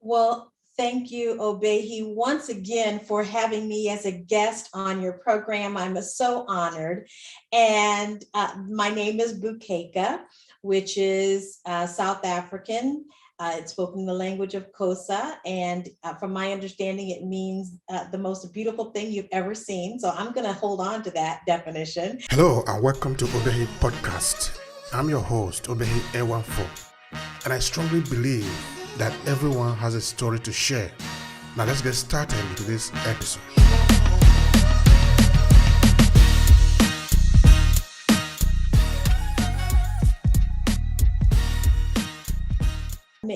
Well, thank you, Obehi, once again for having me as a guest on your program. I'm so honored. And my name is Bukeka, which is South African. It's spoken in the language of Xhosa, and from my understanding, it means the most beautiful thing you've ever seen. So I'm going to hold on to that definition. Hello and welcome to Obehi Podcast. I'm your host, Obehi A14, and I strongly believe that everyone has a story to share. Now let's get started into this episode.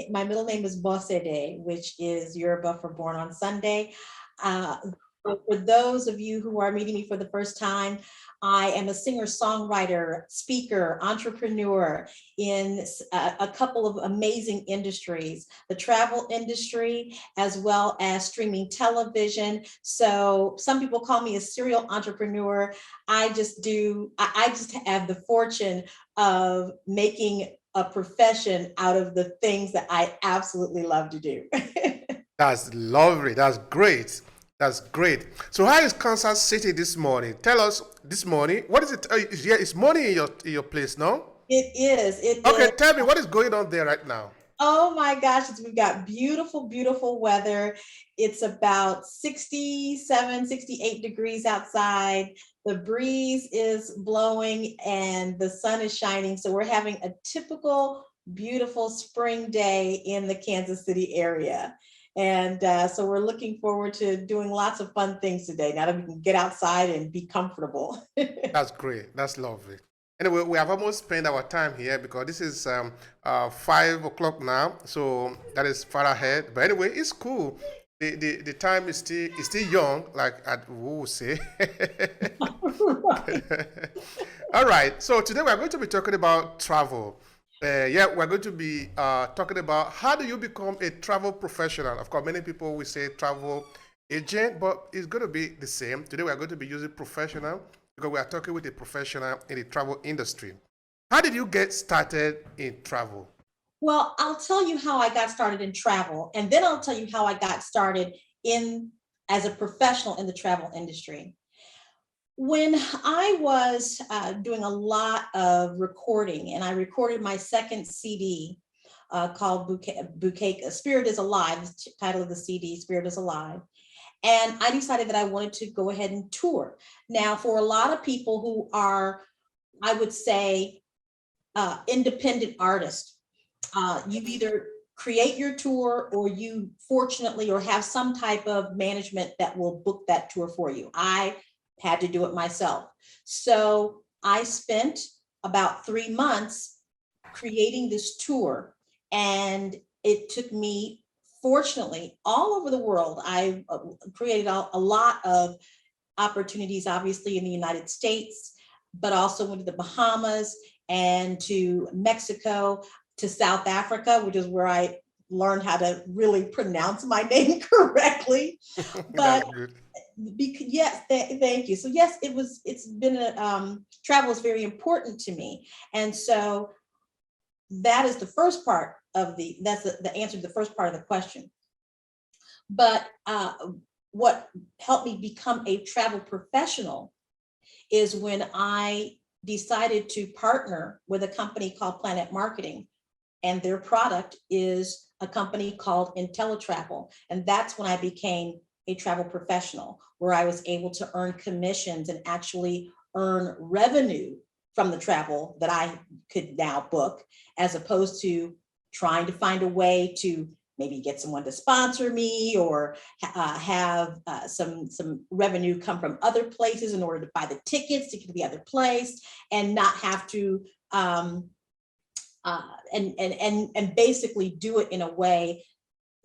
My middle name is Bosede, which is Yoruba for born on Sunday. For those of you who are meeting me for the first time, I am a singer, songwriter, speaker, entrepreneur in a couple of amazing industries, the travel industry, as well as streaming television. So some people call me a serial entrepreneur. I just have the fortune of making a profession out of the things that I absolutely love to do. That's lovely. That's great. That's great. So how is Kansas City this morning? Tell us this morning. What is it? Yeah, it's morning in your place, no? It is. Okay, tell me what is going on there right now. Oh my gosh, we've got beautiful, beautiful weather. It's about 67, 68 degrees outside. The breeze is blowing and the sun is shining. So we're having a typical, beautiful spring day in the Kansas City area. And so we're looking forward to doing lots of fun things today, now that we can get outside and be comfortable. That's great. That's lovely. Anyway, we have almost spent our time here because this is 5 o'clock now, so that is far ahead. But anyway, it's cool. The time is still young, like we would say. All right. So today we are going to be talking about travel. We're going to be talking about how do you become a travel professional. Of course, many people will say travel agent, but it's going to be the same. Today, we're going to be using professional because we are talking with a professional in the travel industry. How did you get started in travel? Well, I'll tell you how I got started in travel, and then I'll tell you how I got started as a professional in the travel industry. When I was doing a lot of recording, and I recorded my second CD called Bukekas, Spirit is Alive, the title of the CD, Spirit is Alive. And I decided that I wanted to go ahead and tour. Now, for a lot of people who are, I would say, independent artists, you either create your tour or you fortunately or have some type of management that will book that tour for you. I had to do it myself. So I spent about 3 months creating this tour, and it took me, fortunately, all over the world. I created a lot of opportunities, obviously in the United States, but also went to the Bahamas and to Mexico, to South Africa, which is where I learned how to really pronounce my name correctly. But yes, thank you. So yes, it's been travel is very important to me. And so that is the first part of that's the answer to the first part of the question. But what helped me become a travel professional is when I decided to partner with a company called Planet Marketing, and their product is a company called IntelliTravel. And that's when I became a travel professional, where I was able to earn commissions and actually earn revenue from the travel that I could now book, as opposed to trying to find a way to maybe get someone to sponsor me or have some revenue come from other places in order to buy the tickets to get to the other place, and not have to and basically do it in a way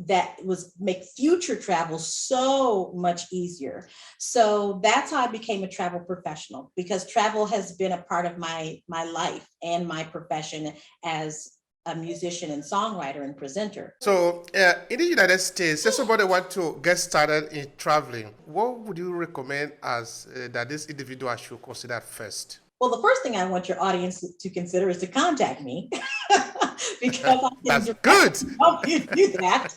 that make future travel so much easier. So that's how I became a travel professional, because travel has been a part of my life and my profession as a musician and songwriter and presenter. So in the United States, if somebody want to get started in traveling, what would you recommend as that this individual should consider first? Well, the first thing I want your audience to consider is to contact me because I can That's good. help you do that.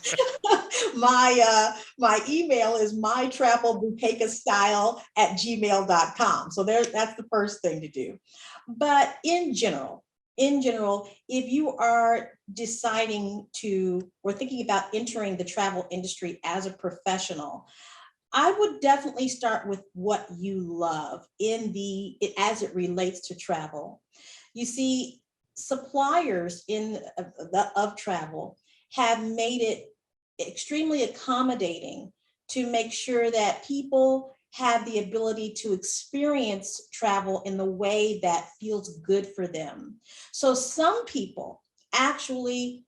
My email is mytravelbukekastyle@gmail.com. So that's the first thing to do. But in general, if you are deciding to or thinking about entering the travel industry as a professional, I would definitely start with what you love as it relates to travel. You see, suppliers of travel have made it extremely accommodating to make sure that people have the ability to experience travel in the way that feels good for them. So some people actually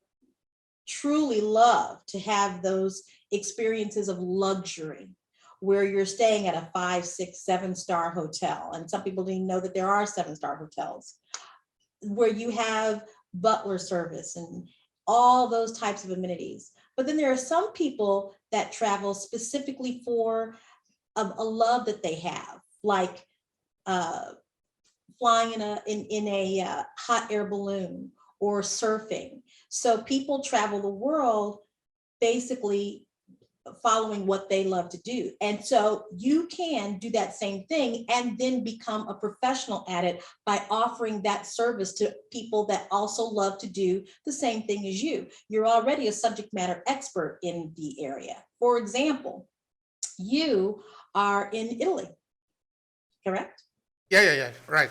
truly love to have those experiences of luxury where you're staying at a 5, 6, 7-star hotel. And some people didn't know that there are 7-star hotels where you have butler service and all those types of amenities. But then there are some people that travel specifically for a love that they have, like flying in a hot air balloon or surfing. So people travel the world basically following what they love to do. And so you can do that same thing and then become a professional at it by offering that service to people that also love to do the same thing as you. You're already a subject matter expert in the area. For example, you are in Italy, correct? Yeah, right.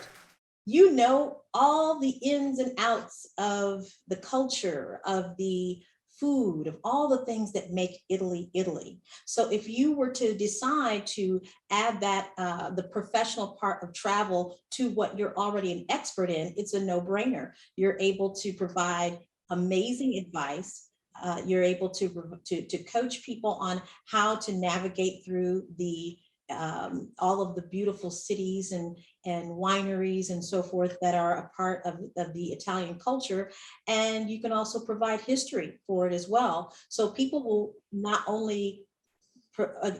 You know all the ins and outs of the culture, of the food, of all the things that make Italy, Italy. So if you were to decide to add that, the professional part of travel to what you're already an expert in, it's a no-brainer. You're able to provide amazing advice. You're able to coach people on how to navigate through all of the beautiful cities and wineries and so forth that are a part of the Italian culture. And you can also provide history for it as well. So people will not only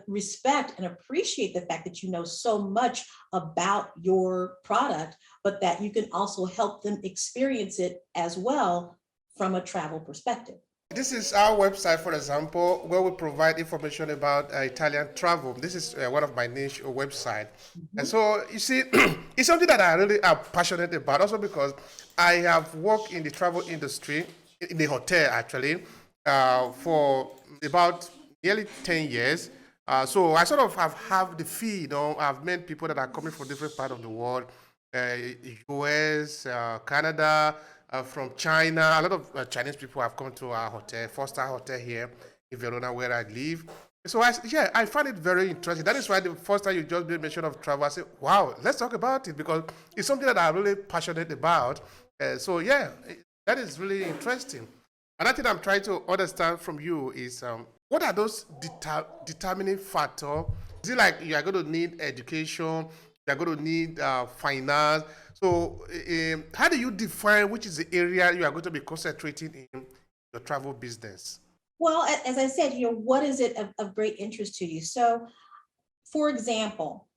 respect and appreciate the fact that you know so much about your product, but that you can also help them experience it as well from a travel perspective. This is our website, for example, where we provide information about Italian travel. This is one of my niche website. And so you see, it's something that I really am passionate about, also because I have worked in the travel industry, in the hotel actually, for about nearly 10 years. So I sort of have the feel, I've met people that are coming from different parts of the world, US, Canada, from China. A lot of Chinese people have come to our hotel, 4-star hotel here in Verona, where I live. So I find it very interesting. That is why the first time you just made mention of travel, I said, wow, let's talk about it because it's something that I'm really passionate about. That is really interesting. Another thing I'm trying to understand from you is what are those determining factors? Is it like you are going to need education, you are going to need finance? So how do you define which is the area you are going to be concentrating in your travel business? Well, as I said, what is it of great interest to you? So, for example,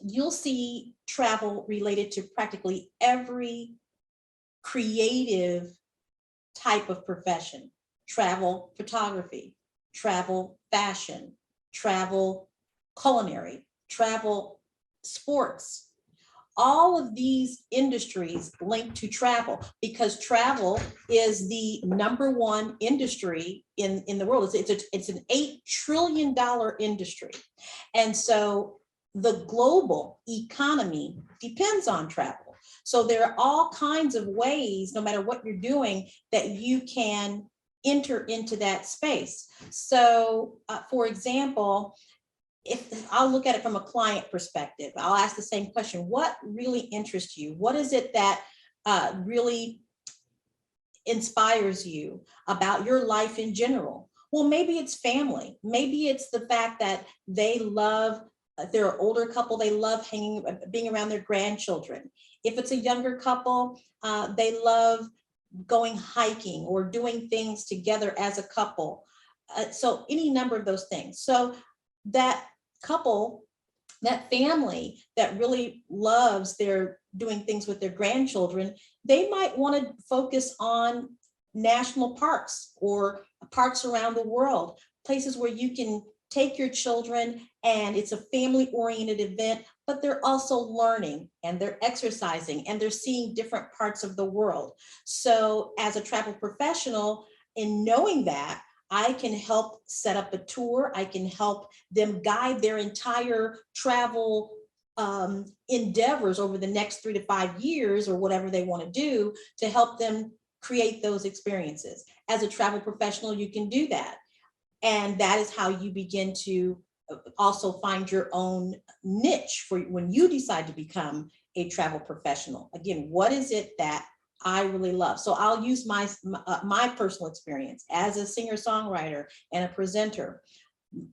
you'll see travel related to practically every creative type of profession: travel photography, travel fashion, travel culinary, travel sports. All of these industries link to travel because travel is the #1 industry in the world. It's an $8 trillion industry. And so the global economy depends on travel. So there are all kinds of ways, no matter what you're doing, that you can enter into that space. So for example, if I'll look at it from a client perspective, I'll ask the same question: what really interests you? What is it that really inspires you about your life in general? Well, maybe it's family. Maybe it's the fact that they love, if they're an older couple, they love being around their grandchildren. If it's a younger couple, they love going hiking or doing things together as a couple. So any number of those things. So that couple that family that really loves their doing things with their grandchildren, they might want to focus on national parks or parks around the world, places where you can take your children and it's a family oriented event, but they're also learning and they're exercising and they're seeing different parts of the world. So as a travel professional, in knowing that, I can help set up a tour. I can help them guide their entire travel endeavors over the next 3 to 5 years or whatever they want to do to help them create those experiences. As a travel professional, you can do that. And that is how you begin to also find your own niche for when you decide to become a travel professional. Again, what is it that I really love? So I'll use my personal experience as a singer-songwriter and a presenter.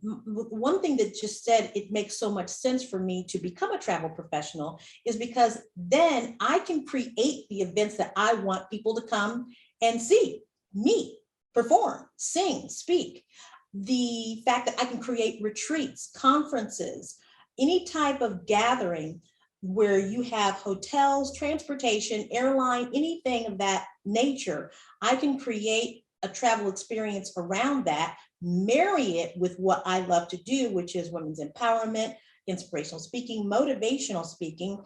One thing that just said it makes so much sense for me to become a travel professional is because then I can create the events that I want people to come and see, meet, perform, sing, speak. The fact that I can create retreats, conferences, any type of gathering where you have hotels, transportation, airline, anything of that nature, I can create a travel experience around that, marry it with what I love to do, which is women's empowerment, inspirational speaking, motivational speaking,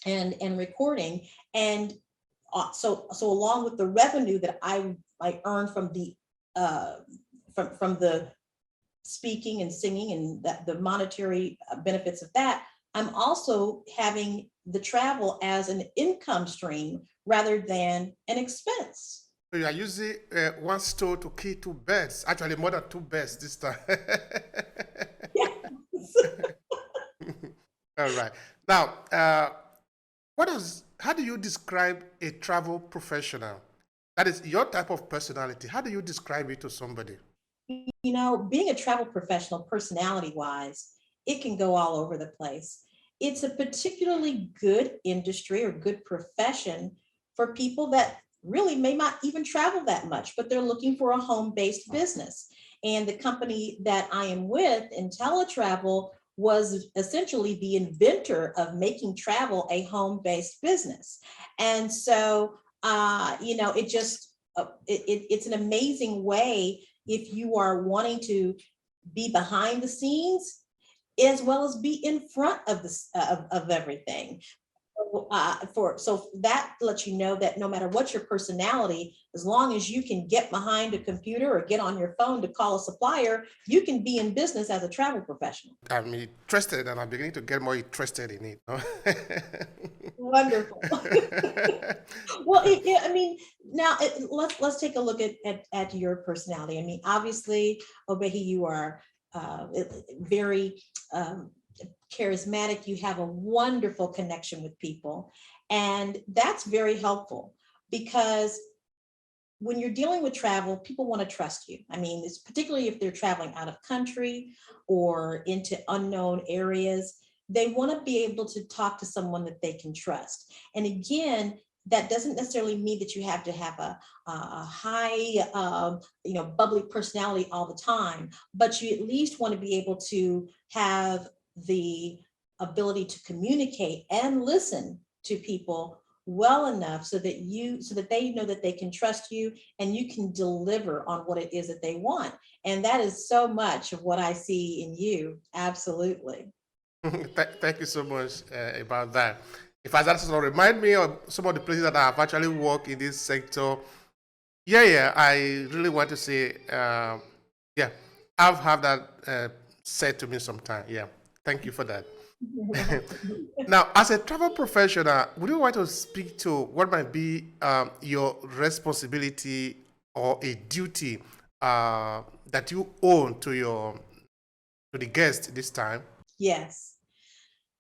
and recording. And so along with the revenue that I earn from the from the speaking and singing and the monetary benefits of that, I'm also having the travel as an income stream rather than an expense. So you are using one stone to kill two birds. Actually, more than two birds this time. Yes. All right. Now, how do you describe a travel professional? That is your type of personality. How do you describe it to somebody? You know, being a travel professional, personality wise, it can go all over the place. It's a particularly good industry or good profession for people that really may not even travel that much, but they're looking for a home-based business. And the company that I am with, IntelliTravel, was essentially the inventor of making travel a home-based business. And so, you know, it's an amazing way if you are wanting to be behind the scenes as well as be in front of of everything. So that lets you know that no matter what your personality, as long as you can get behind a computer or get on your phone to call a supplier, you can be in business as a travel professional. I'm interested and I'm beginning to get more interested in it. No? Wonderful. Well, I mean, now let's take a look at your personality. I mean, obviously, Obehi, you are very charismatic. You have a wonderful connection with people, and that's very helpful because when you're dealing with travel, people want to trust you. I mean, it's particularly if they're traveling out of country or into unknown areas, they want to be able to talk to someone that they can trust. And again, that doesn't necessarily mean that you have to have a high, you know, bubbly personality all the time, but you at least want to be able to have the ability to communicate and listen to people well enough so that they know that they can trust you and you can deliver on what it is that they want. And that is so much of what I see in you. Absolutely. Thank you so much about that. In fact, that's going to remind me of some of the places that I have actually worked in this sector. Yeah, I really want to say, yeah, I've had that said to me sometime. Yeah, thank you for that. Now, as a travel professional, would you want to speak to what might be your responsibility or a duty that you own to the guest this time? Yes.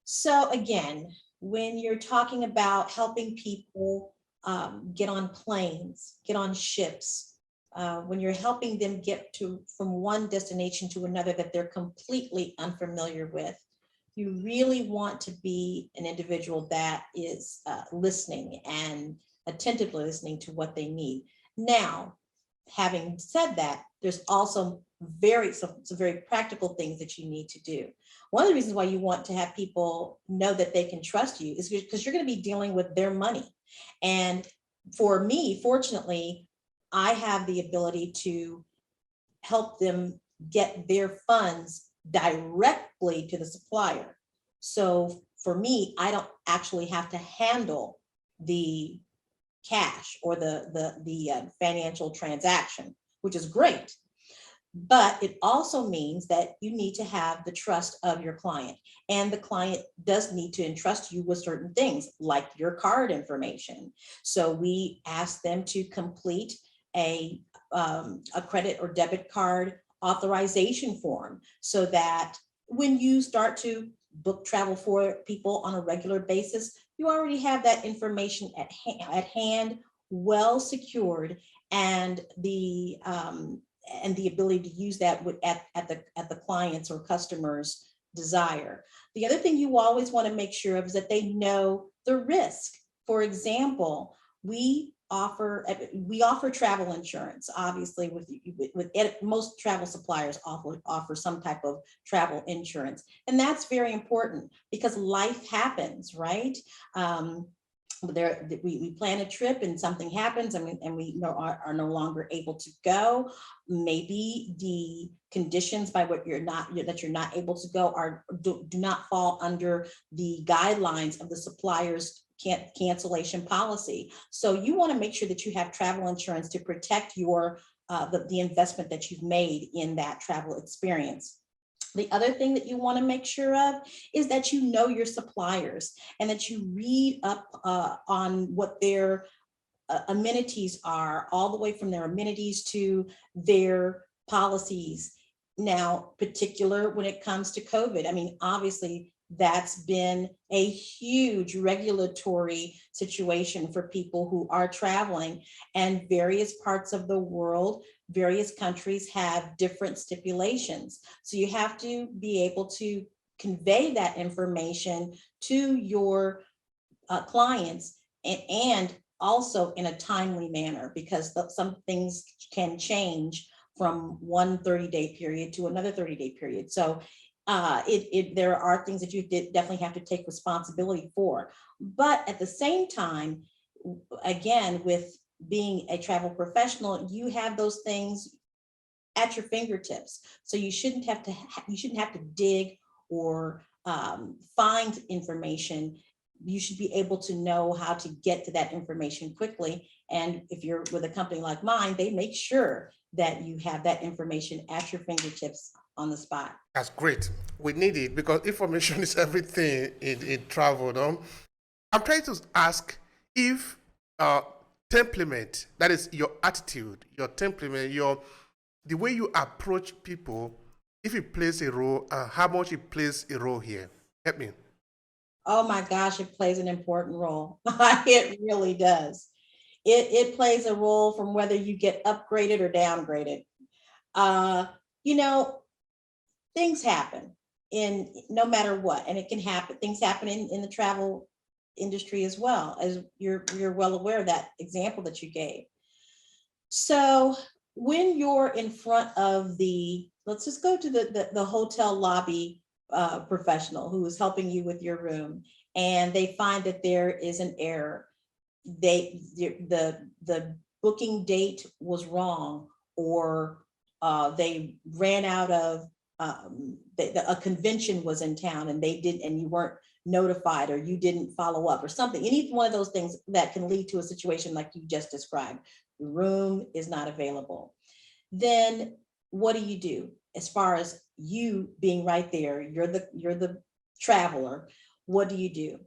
So again, when you're talking about helping people get on planes, get on ships, when you're helping them get from one destination to another that they're completely unfamiliar with, you really want to be an individual that is listening and attentively listening to what they need. Now, having said that, there's also some very practical things that you need to do. One of the reasons why you want to have people know that they can trust you is because you're going to be dealing with their money. And for me, fortunately, I have the ability to help them get their funds directly to the supplier. So for me, I don't actually have to handle the cash or the financial transaction, which is great. But it also means that you need to have the trust of your client, and the client does need to entrust you with certain things like your card information. So we ask them to complete a credit or debit card authorization form, so that when you start to book travel for people on a regular basis, you already have that information at hand, well secured, and the ability to use that at the client's or customer's desire. The other thing you always want to make sure of is that they know the risk. For example, we offer travel insurance. Obviously, with most travel suppliers offer some type of travel insurance, and that's very important because life happens, right? We plan a trip and something happens, and we are no longer able to go. Maybe the conditions by what you're not able to go do not fall under the guidelines of the supplier's cancellation policy. So you want to make sure that you have travel insurance to protect your the investment that you've made in that travel experience. The other thing that you want to make sure of is that you know your suppliers and that you read up on what their amenities are, all the way from their amenities to their policies. Now, particular when it comes to COVID, I mean, obviously, that's been a huge regulatory situation for people who are traveling, and various parts of the world, various countries have different stipulations. So you have to be able to convey that information to your clients, and also in a timely manner, because some things can change from one 30-day period to another 30-day period. So there are things that you definitely have to take responsibility for. But at the same time, again, with being a travel professional, you have those things at your fingertips. So you shouldn't have to dig or find information. You should be able to know how to get to that information quickly. And if you're with a company like mine, they make sure that you have that information at your fingertips on the spot. That's great. We need it because information is everything in travel. No? I'm trying to ask if temperament, that is your attitude, your temperament, the way you approach people, if it plays a role, how much it plays a role here. Help me. Oh my gosh, it plays an important role. It really does. It plays a role from whether you get upgraded or downgraded. You know, things happen in no matter what, and it can happen. Things happen in the travel industry as well, as you're well aware of that example that you gave. So when you're in front of let's just go to the hotel lobby professional who is helping you with your room, and they find that there is an error. The booking date was wrong, or they ran out of a convention was in town and you weren't notified, or you didn't follow up, or something. Any one of those things that can lead to a situation like you just described. The room is not available. Then what do? As far as you being right there, you're the traveler. What do?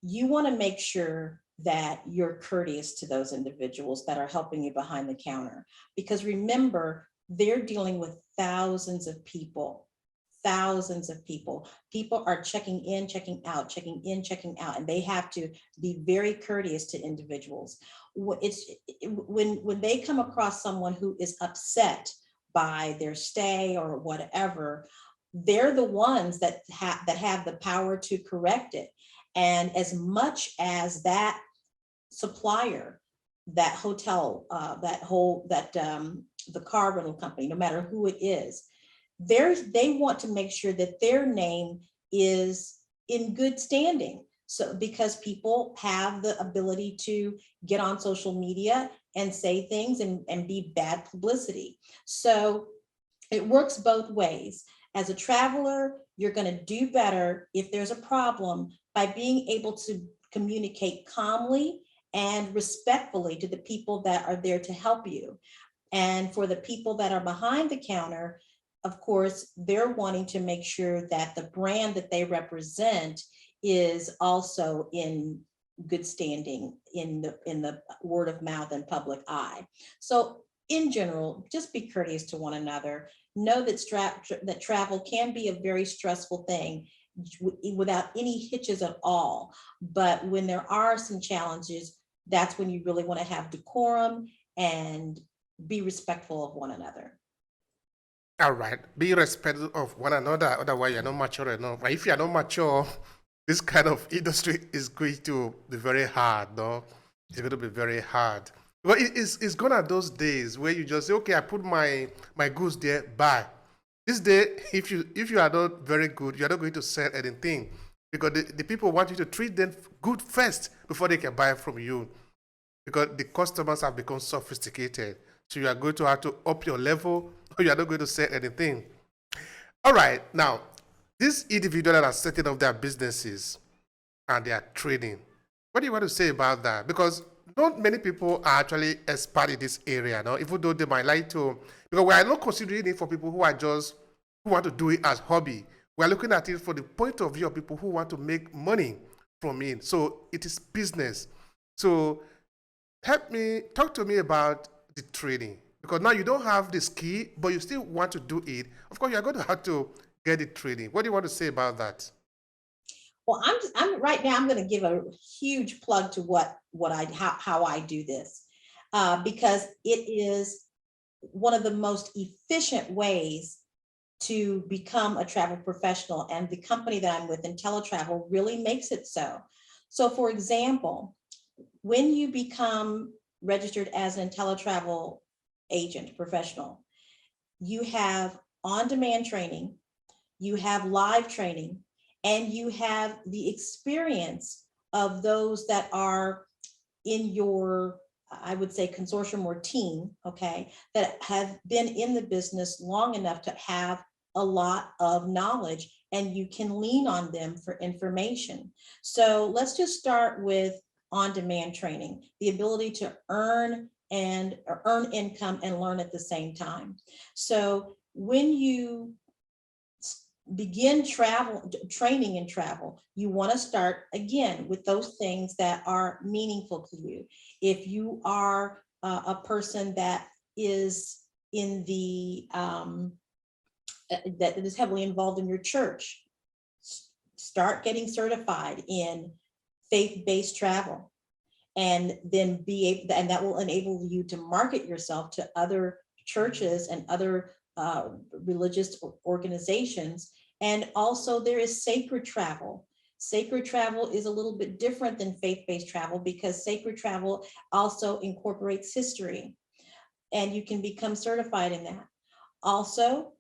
You want to make sure that you're courteous to those individuals that are helping you behind the counter, because remember, they're dealing with thousands of people. People are checking in, checking out, checking in, checking out, and they have to be very courteous to individuals. When they come across someone who is upset by their stay or whatever, they're the ones that have the power to correct it. And as much as that supplier, that hotel, that the car rental company, no matter who it is, they want to make sure that their name is in good standing. So because people have the ability to get on social media and say things and be bad publicity. So it works both ways. As a traveler, you're going to do better if there's a problem by being able to communicate calmly and respectfully to the people that are there to help you. And for the people that are behind the counter, of course, they're wanting to make sure that the brand that they represent is also in good standing in the word of mouth and public eye. So in general, just be courteous to one another. Know that travel can be a very stressful thing without any hitches at all. But when there are some challenges, that's when you really want to have decorum and be respectful of one another. All right. Be respectful of one another. Otherwise, you're not mature enough. But if you're not mature, this kind of industry is going to be very hard, no? It's going to be very hard. Well, it's gone are those days where you just say, okay, I put my goods there, buy. This day, if you are not very good, you're not going to sell anything because the people want you to treat them good first before they can buy from you because the customers have become sophisticated. So you are going to have to up your level or you are not going to sell anything. All right, now, these individuals that are setting up their businesses and they are trading, what do you want to say about that? Because not many people are actually expert in this area, no? Even though they might like to, because we are not considering it for people who want to do it as hobby. We are looking at it for the point of view of people who want to make money from it. So it is business. So talk to me about the trading. Because now you don't have the skill, but you still want to do it. Of course, you're going to have to get it trading. What do you want to say about that? Well, I'm right now, I'm going to give a huge plug to how I do this, because it is one of the most efficient ways to become a travel professional. And the company that I'm with, IntelliTravel, really makes it so. So for example, when you become registered as an IntelliTravel agent professional, you have on-demand training, you have live training, and you have the experience of those that are in your, I would say, consortium or team, okay, that have been in the business long enough to have a lot of knowledge, and you can lean on them for information. So let's just start with on-demand training, the ability to earn income and learn at the same time. So when you begin training in travel, you want to start again with those things that are meaningful to you. If you are a person that is in the that is heavily involved in your church, start getting certified in faith-based travel, and then and that will enable you to market yourself to other churches and other religious organizations. And also there is sacred travel. Sacred travel is a little bit different than faith-based travel because sacred travel also incorporates history, and you can become certified in that. Also,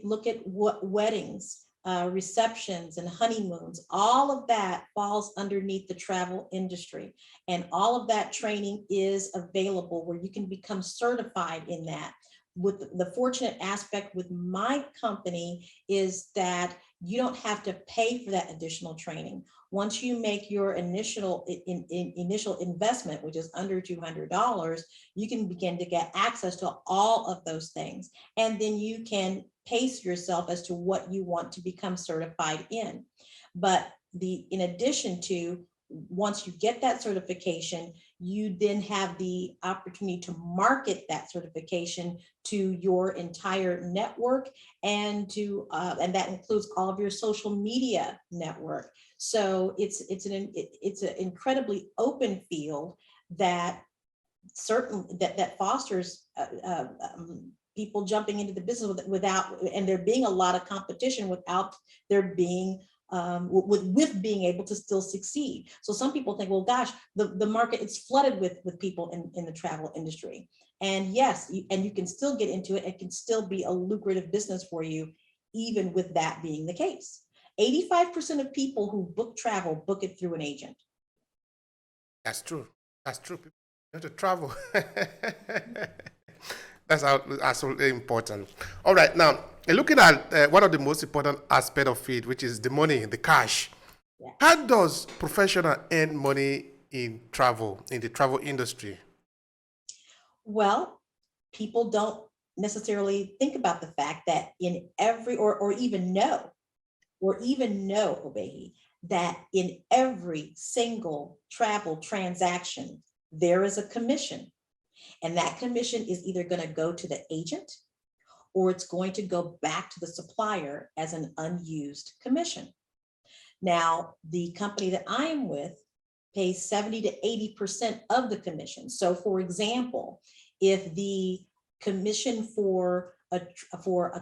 look at what weddings, receptions and honeymoons, all of that falls underneath the travel industry. And all of that training is available where you can become certified in that. With the fortunate aspect with my company is that you don't have to pay for that additional training. Once you make your initial investment, which is under $200, you can begin to get access to all of those things. And then you can pace yourself as to what you want to become certified in. But in addition to, once you get that certification, you then have the opportunity to market that certification to your entire network and and that includes all of your social media network. So it's an incredibly open field that fosters people jumping into the business without, and there being a lot of competition without there being with being able to still succeed. So some people think, well, gosh, the market is flooded with people in the travel industry. And yes, and you can still get into it. It can still be a lucrative business for you, even with that being the case. 85% of people who book travel book it through an agent. That's true. That's true. People have to travel. That's absolutely important. All right, now looking at one of the most important aspect of it, which is the money, the cash. Yeah. How does professional earn money in travel, in the travel industry? Well, people don't necessarily think about the fact that in every, or even know, Obehi, that in every single travel transaction, there is a commission. And that commission is either going to go to the agent or it's going to go back to the supplier as an unused commission. Now, the company that I am with pays 70 to 80% of the commission. So for example, if the commission for a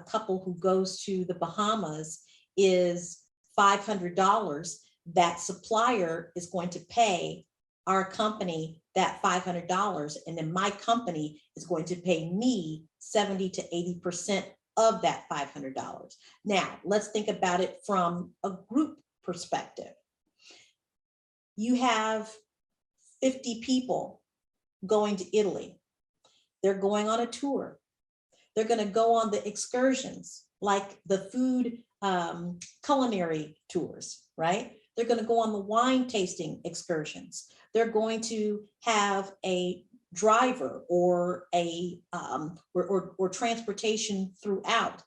couple who goes to the Bahamas is $500, that supplier is going to pay our company that $500, and then my company is going to pay me 70 to 80% of that $500. Now, let's think about it from a group perspective. You have 50 people going to Italy. They're going on a tour. They're going to go on the excursions, like the food culinary tours, right? They're going to go on the wine tasting excursions. They're going to have a driver or a or transportation throughout.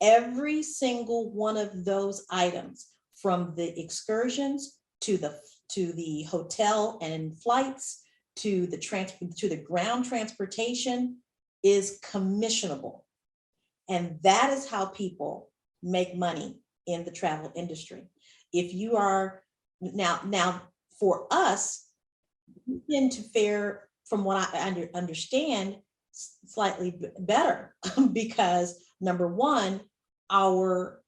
Every single one of those items, from the excursions to the hotel and flights to the ground transportation, is commissionable. And that is how people make money in the travel industry. If you are now for us, we tend to fare, from what I understand, slightly better because number one, our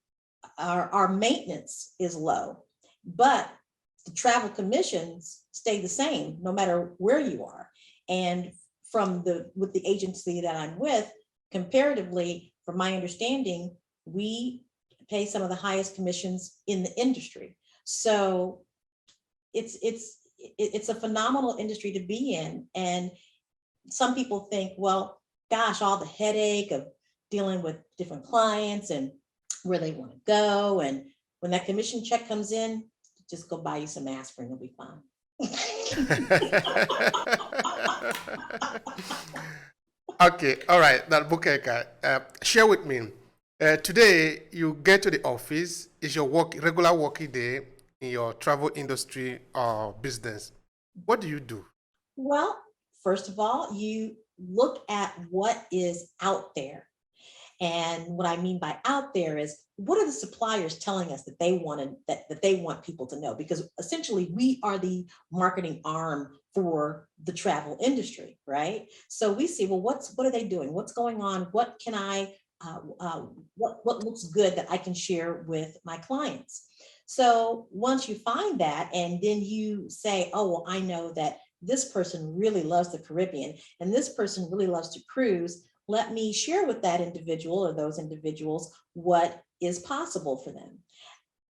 maintenance is low, but the travel commissions stay the same no matter where you are. And with the agency that I'm with, comparatively, from my understanding, we pay some of the highest commissions in the industry. So it's a phenomenal industry to be in. And some people think, well, gosh, all the headache of dealing with different clients and where they want to go. And when that commission check comes in, just go buy you some aspirin, you'll be fine. Okay, all right. Now, Bukeka, share with me. Today, you get to the office. It's your regular working day in your travel industry or business. What do you do? Well, first of all, you look at what is out there. And what I mean by out there is, what are the suppliers telling us that they want that they want people to know? Because essentially we are the marketing arm for the travel industry, right? So we see, well, what are they doing? What's going on? What can I, what looks good that I can share with my clients? So once you find that, and then you say, oh, well, I know that this person really loves the Caribbean and this person really loves to cruise. Let me share with that individual or those individuals what is possible for them.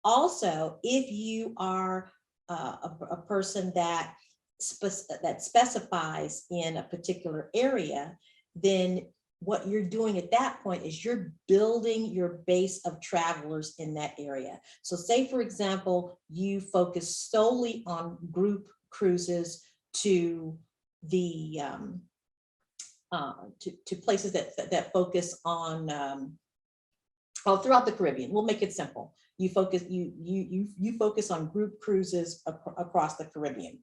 Also, if you are a person that specifies in a particular area, then what you're doing at that point is you're building your base of travelers in that area. So say, for example, you focus solely on group cruises to the to places that focus on throughout the Caribbean. We'll make it simple. You focus on group cruises across the Caribbean.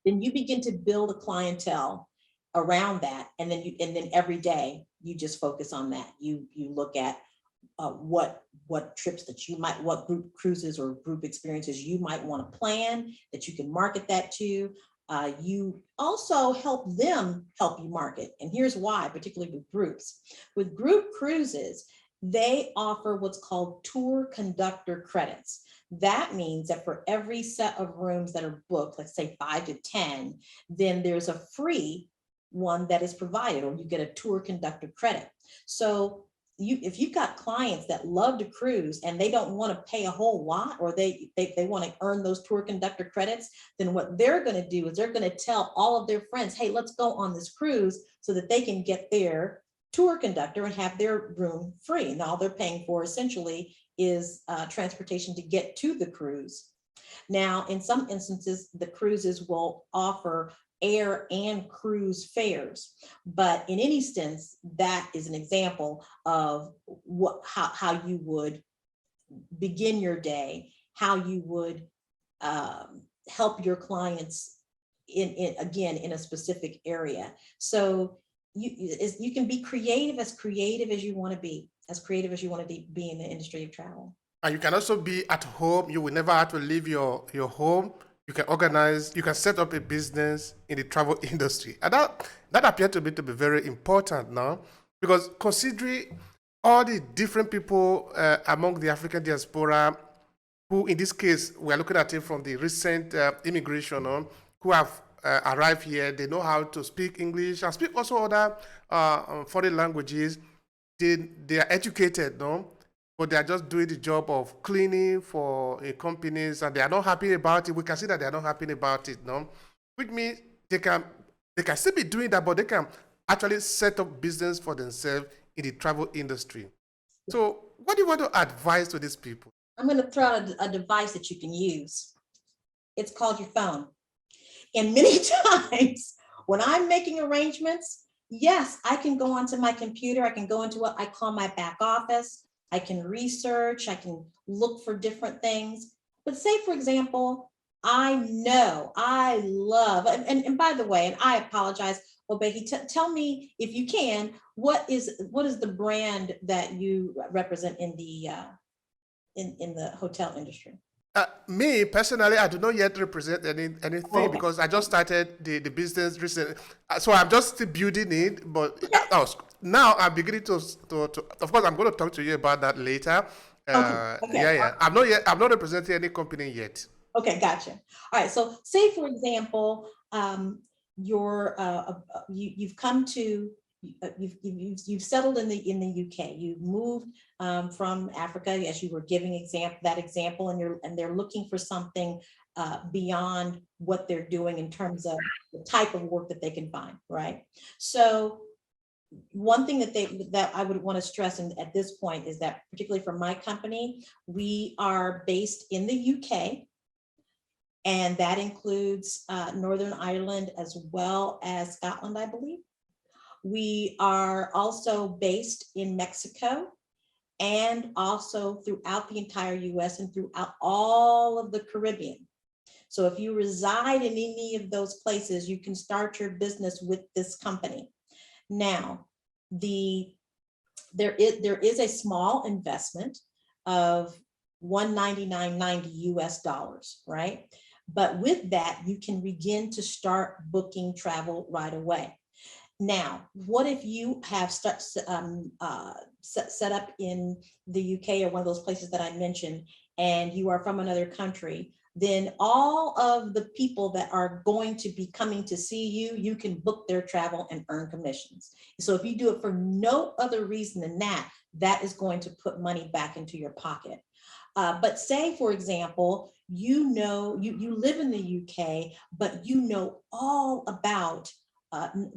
Then you begin to build a clientele around that, and then every day you just focus on that. You look at what trips that what group cruises or group experiences you might want to plan, that you can market that to. You also help them help you market. And here's why, particularly with groups. With group cruises, they offer what's called tour conductor credits. That means that for every set of rooms that are booked, let's say 5 to 10, then there's a free one that is provided, or you get a tour conductor credit. So if you've got clients that love to cruise and they don't want to pay a whole lot, or they want to earn those tour conductor credits, then what they're going to do is they're going to tell all of their friends, hey, let's go on this cruise, so that they can get their tour conductor and have their room free. And all they're paying for essentially is transportation to get to the cruise. Now, in some instances, the cruises will offer air and cruise fares, but in any instance, that is an example of how you would begin your day, how you would help your clients in a specific area. So you can be creative as you want to be, be in the industry of travel. And you can also be at home. You will never have to leave your home. You can organize, you can set up a business in the travel industry. And that appeared to me to be very important now, because considering all the different people among the African diaspora, who in this case, we're looking at it from the recent immigration who have arrived here, they know how to speak English and speak also other foreign languages. They are educated, no? But they are just doing the job of cleaning for companies, and they are not happy about it. We can see that they are not happy about it, no? Which means they can still be doing that, but they can actually set up business for themselves in the travel industry. So what do you want to advise to these people? I'm going to throw out a device that you can use. It's called your phone. And many times when I'm making arrangements, yes, I can go onto my computer. I can go into what I call my back office. I can research, I can look for different things. But say, for example, I know, I love, and by the way, and I apologize, Obehi, tell me if you can, what is the brand that you represent in the hotel industry? Me personally, I do not yet represent anything, Okay. because I just started the business recently, so I'm just still building it. But now I'm beginning to. Of course, I'm going to talk to you about that later. Okay. Yeah. I'm not representing any company yet. Okay, gotcha. All right. So, say for example, you've come to you've settled in the UK. You've moved from Africa, as you were giving that example, and they're looking for something beyond what they're doing in terms of the type of work that they can find, right? So one thing that I would want to stress at this point is that, particularly for my company, we are based in the UK, and that includes Northern Ireland as well as Scotland, I believe. We are also based in Mexico, and also throughout the entire US and throughout all of the Caribbean. So if you reside in any of those places, you can start your business with this company. Now, there is a small investment of $199.90 US, right? But with that, you can begin to start booking travel right away. Now, what if you have set up in the UK or one of those places that I mentioned, and you are from another country? Then all of the people that are going to be coming to see you, you can book their travel and earn commissions. So if you do it for no other reason than that, that is going to put money back into your pocket. But say, for example, you live in the UK, but you know all about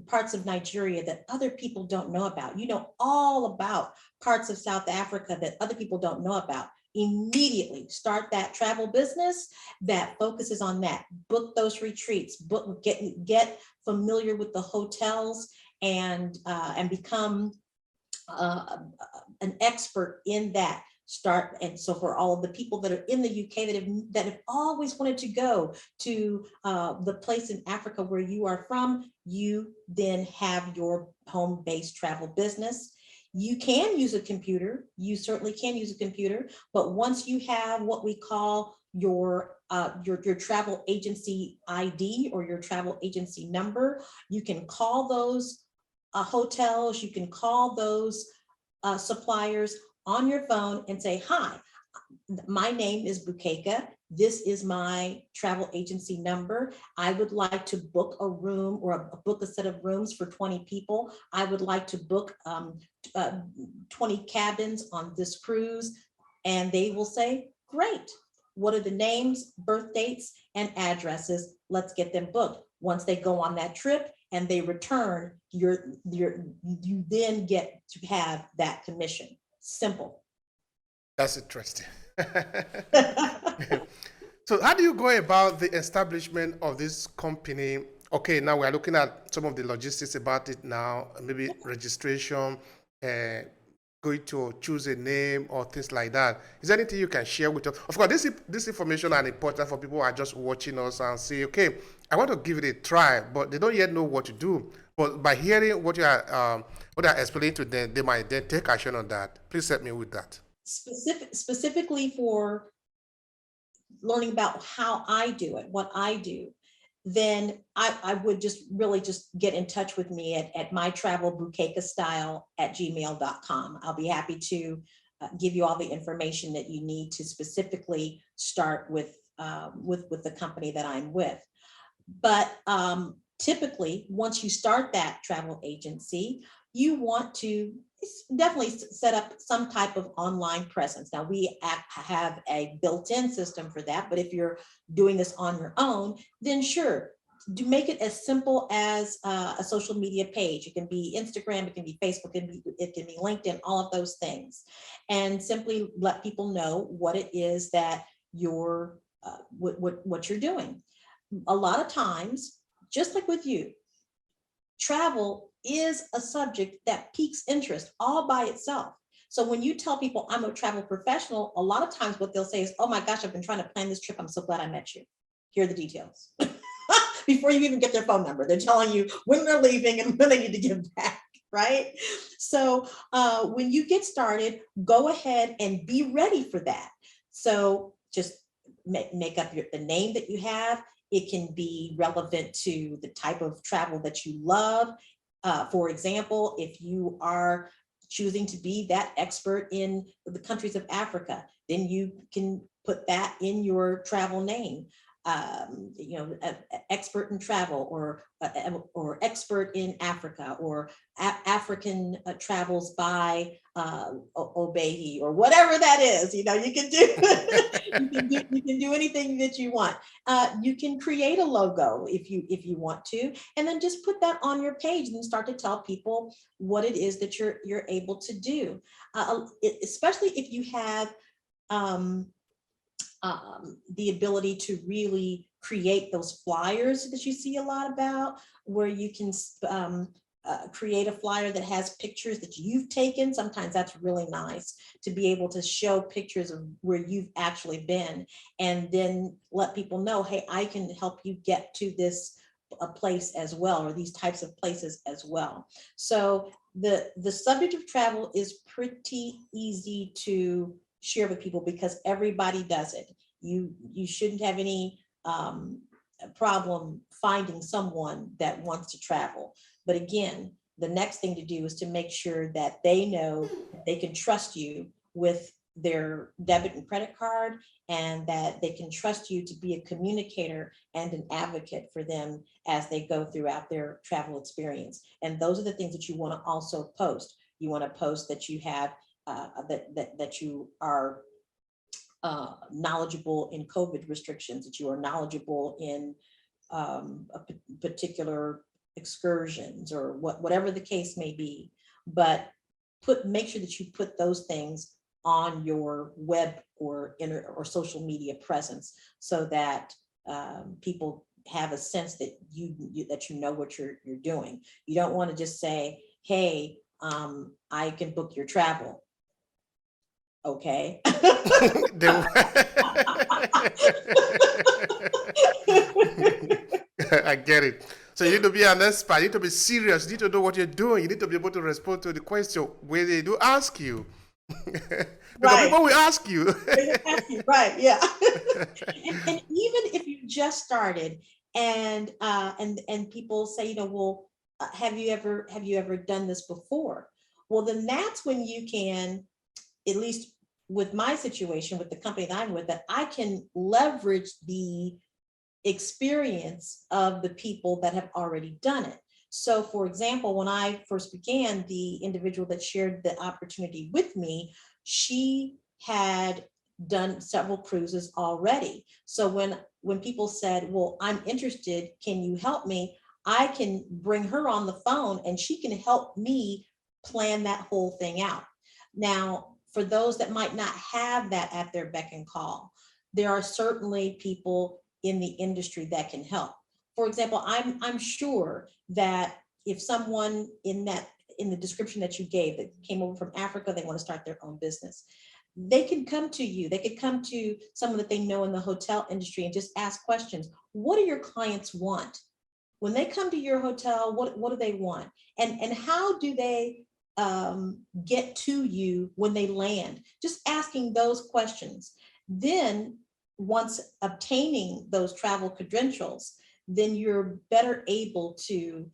parts of Nigeria that other people don't know about. You know all about parts of South Africa that other people don't know about. Immediately start that travel business that focuses on that. Book those retreats, get familiar with the hotels, and become an expert in that. And so for all of the people that are in the UK that have always wanted to go to the place in Africa where you are from, you then have your home-based travel business. You can use a computer. You certainly can use a computer, but once you have what we call your travel agency ID or your travel agency number, you can call those hotels, you can call those suppliers on your phone and say, hi, my name is Bukeka. This is my travel agency number. I would like to book a room or book a set of rooms for 20 people. I would like to book 20 cabins on this cruise. And they will say, great. What are the names, birth dates, and addresses? Let's get them booked. Once they go on that trip and they return, you then get to have that commission. Simple. That's interesting. So how do you go about the establishment of this company? Okay, now we're looking at some of the logistics about it now, maybe registration, going to choose a name or things like that. Is there anything you can share with us? Of course, this information are important for people who are just watching us and say, okay, I want to give it a try, but they don't yet know what to do. But by hearing what you are explaining to them, they might then take action on that. Please help me with that. Specifically for learning about how I do it, what I do, then I would just really just get in touch with me at mytravelbukekastyle@gmail.com. I'll be happy to give you all the information that you need to specifically start with the company that I'm with. But typically, once you start that travel agency, you want to definitely set up some type of online presence. Now, we have a built-in system for that, but if you're doing this on your own, then sure, do make it as simple as a social media page. It can be Instagram, it can be Facebook, it can be LinkedIn, all of those things. And simply let people know what it is that you're, what you're doing. A lot of times, just like with you, travel is a subject that piques interest all by itself. So when you tell people I'm a travel professional, a lot of times what they'll say is, oh my gosh, I've been trying to plan this trip. I'm so glad I met you. Here are the details. Before you even get their phone number, they're telling you when they're leaving and when they need to get back, right? So when you get started, go ahead and be ready for that. So just make up the name that you have. It can be relevant to the type of travel that you love. For example, if you are choosing to be that expert in the countries of Africa, then you can put that in your travel name. Expert in travel, or expert in Africa, or African travels by Obehi, or whatever that is. You can do you can do anything that you want. You can create a logo if you want to, and then just put that on your page and start to tell people what it is that you're able to do. Especially if you have the ability to really create those flyers that you see a lot about, where you can create a flyer that has pictures that you've taken. Sometimes that's really nice to be able to show pictures of where you've actually been, and then let people know, hey, I can help you get to this place as well, or these types of places as well. So the subject of travel is pretty easy to share with people because everybody does it. You shouldn't have any problem finding someone that wants to travel. But again, the next thing to do is to make sure that they know that they can trust you with their debit and credit card, and that they can trust you to be a communicator and an advocate for them as they go throughout their travel experience. And those are the things that you want to also post. You want to post that you have that you are knowledgeable in COVID restrictions, that you are knowledgeable in particular excursions, or whatever the case may be. But make sure that you put those things on your web or social media presence, so that people have a sense that you know what you're doing. You don't want to just say, hey, I can book your travel. Okay. I get it. So you need to be an expert, you need to be serious, you need to know what you're doing, you need to be able to respond to the question where they do ask you. Because right. People will ask you. Right, yeah. and even if you just started and people say, well, have you ever done this before? Well, then that's when you can at least with my situation, with the company that I'm with, that I can leverage the experience of the people that have already done it. So for example, when I first began, the individual that shared the opportunity with me, she had done several cruises already. So when people said, well, I'm interested, can you help me? I can bring her on the phone and she can help me plan that whole thing out. Now, for those that might not have that at their beck and call, there are certainly people in the industry that can help. For example, I'm sure that if someone in the description that you gave that came over from Africa, they want to start their own business, they can come to you. They could come to someone that they know in the hotel industry and just ask questions. What do your clients want? When they come to your hotel, what do they want? And how do they get to you when they land? Just asking those questions. Then once obtaining those travel credentials, then you're better able to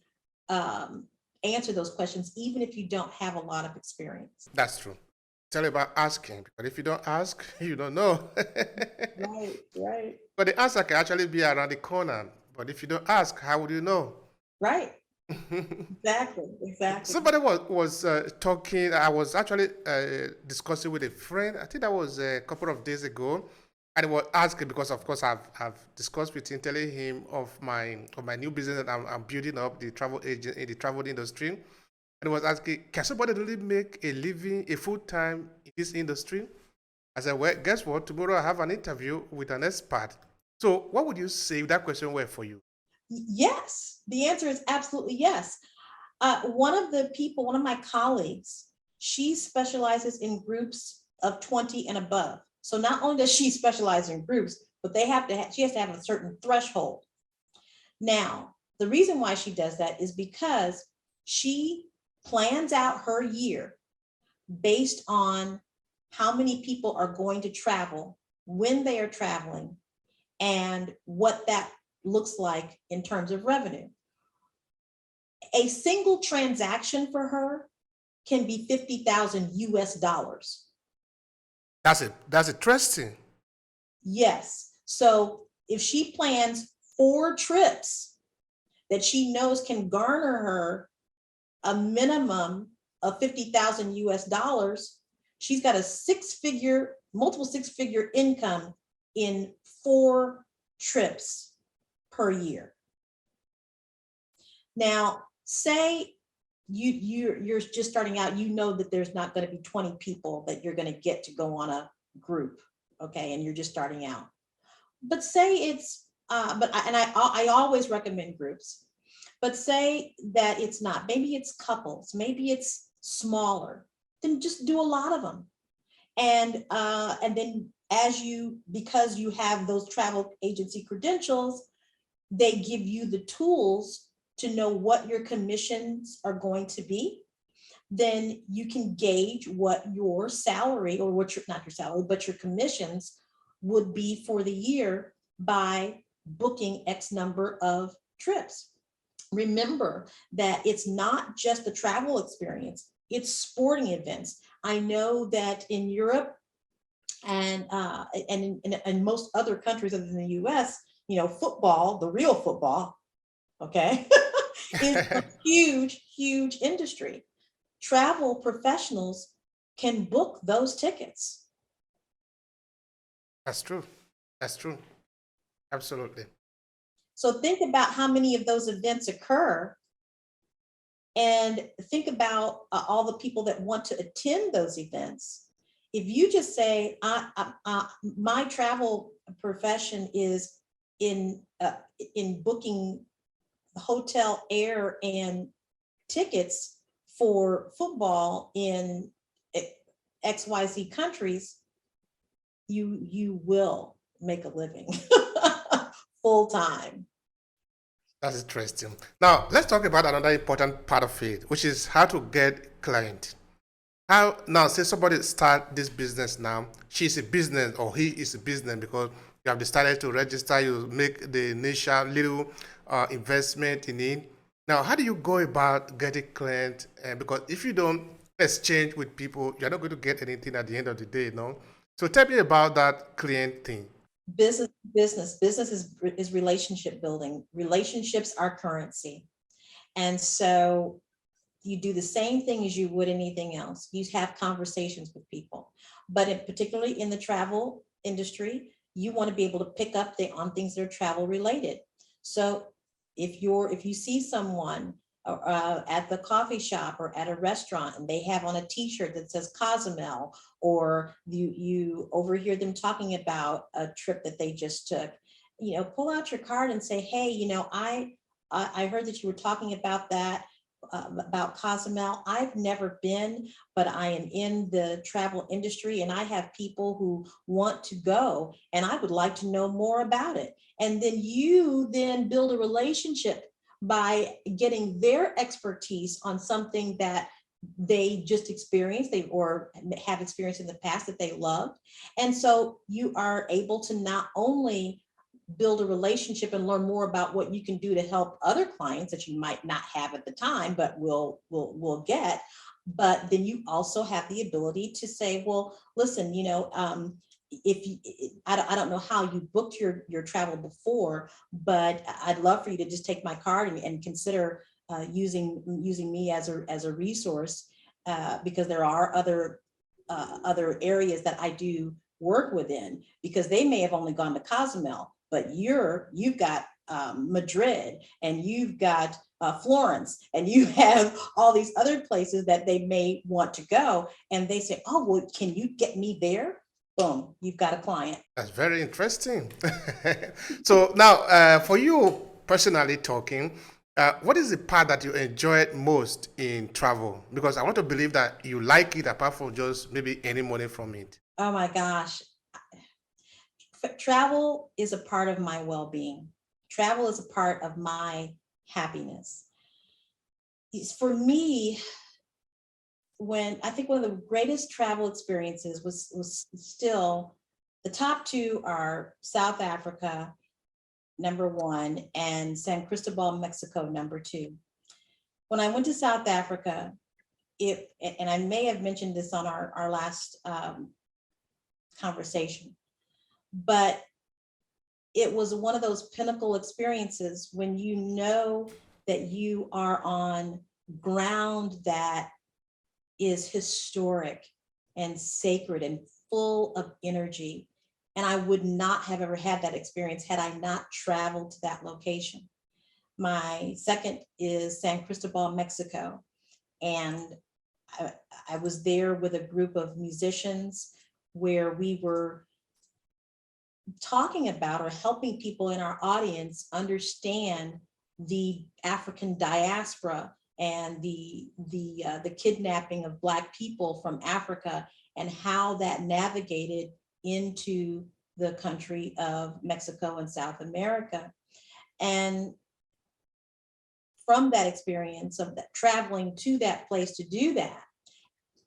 answer those questions, even if you don't have a lot of experience. That's true. Tell you about asking, but if you don't ask, you don't know. Right, right, But the answer can actually be around the corner. But if you don't ask, how would you know? right. Exactly. Somebody was talking. I was actually discussing with a friend. I think that was a couple of days ago, and he was asking because, of course, I've discussed with him, telling him of my new business that I'm building up, the travel agent in the travel industry, and he was asking, can somebody really make a living, a full time in this industry? I said, well, guess what? Tomorrow I have an interview with an expert. So, what would you say if that question were for you? Yes, the answer is absolutely yes. One of my colleagues, she specializes in groups of 20 and above. So not only does she specialize in groups, but she has to have a certain threshold. Now, the reason why she does that is because she plans out her year based on how many people are going to travel, when they are traveling, and what that looks like in terms of revenue. A single transaction for her can be 50,000 US dollars. That's interesting. Yes. So if she plans 4 trips that she knows can garner her a minimum of 50,000 US dollars, she's got a multiple six-figure income in 4 trips per year. Now, say you're just starting out, you know that there's not going to be 20 people that you're going to get to go on a group, okay, and you're just starting out. But say it's, I always recommend groups, but say that it's not, maybe it's couples, maybe it's smaller, then just do a lot of them. And then because you have those travel agency credentials, they give you the tools to know what your commissions are going to be. Then you can gauge what your salary, or not your salary, but your commissions would be for the year by booking X number of trips. Remember that it's not just the travel experience, it's sporting events. I know that in Europe and in most other countries other than the US, football, the real football, okay, is a huge industry. Travel professionals can book those tickets. That's true. That's true. Absolutely. So think about how many of those events occur, and think about all the people that want to attend those events. If you just say, my travel profession is in booking hotel, air, and tickets for football in XYZ countries, you will make a living full time. That's interesting. Now, let's talk about another important part of it, which is how to get client. Say somebody start this business now, she's a business or he is a business because you have decided to register, you make the initial little investment in it. Now, how do you go about getting client? Because if you don't exchange with people, you're not going to get anything at the end of the day, no? So tell me about that client thing. Business is relationship building. Relationships are currency. And so you do the same thing as you would anything else. You have conversations with people, but particularly in the travel industry, you want to be able to pick up on things that are travel related. So if you see someone at the coffee shop or at a restaurant and they have on a t-shirt that says Cozumel, or you overhear them talking about a trip that they just took, pull out your card and say, hey, I heard that you were talking about that, about Cozumel. I've never been, but I am in the travel industry and I have people who want to go and I would like to know more about it. And then you then build a relationship by getting their expertise on something that they just experienced, or have experienced in the past that they loved. And so you are able to not only build a relationship and learn more about what you can do to help other clients that you might not have at the time, but will get. But then you also have the ability to say, well, listen, if you, I don't know how you booked your travel before, but I'd love for you to just take my card and consider using me as a resource, because there are other areas that I do work within, because they may have only gone to Cozumel, but you've got Madrid, and you've got Florence, and you have all these other places that they may want to go, and they say, oh, well, can you get me there? Boom, you've got a client. That's very interesting. So now, for you personally talking, what is the part that you enjoyed most in travel? Because I want to believe that you like it apart from just maybe any money from it. Oh my gosh. Travel is a part of my well-being. Travel is a part of my happiness. For me, I think one of the greatest travel experiences was still, the top two are South Africa, #1, and San Cristobal, Mexico, #2. When I went to South Africa, and I may have mentioned this on our last conversation, but it was one of those pinnacle experiences when you know that you are on ground that is historic and sacred and full of energy. And I would not have ever had that experience had I not traveled to that location. My second is San Cristobal, Mexico. And I was there with a group of musicians where we were talking about, or helping people in our audience understand, the African diaspora and the kidnapping of Black people from Africa, and how that navigated into the country of Mexico and South America. And from that experience of that, traveling to that place to do that,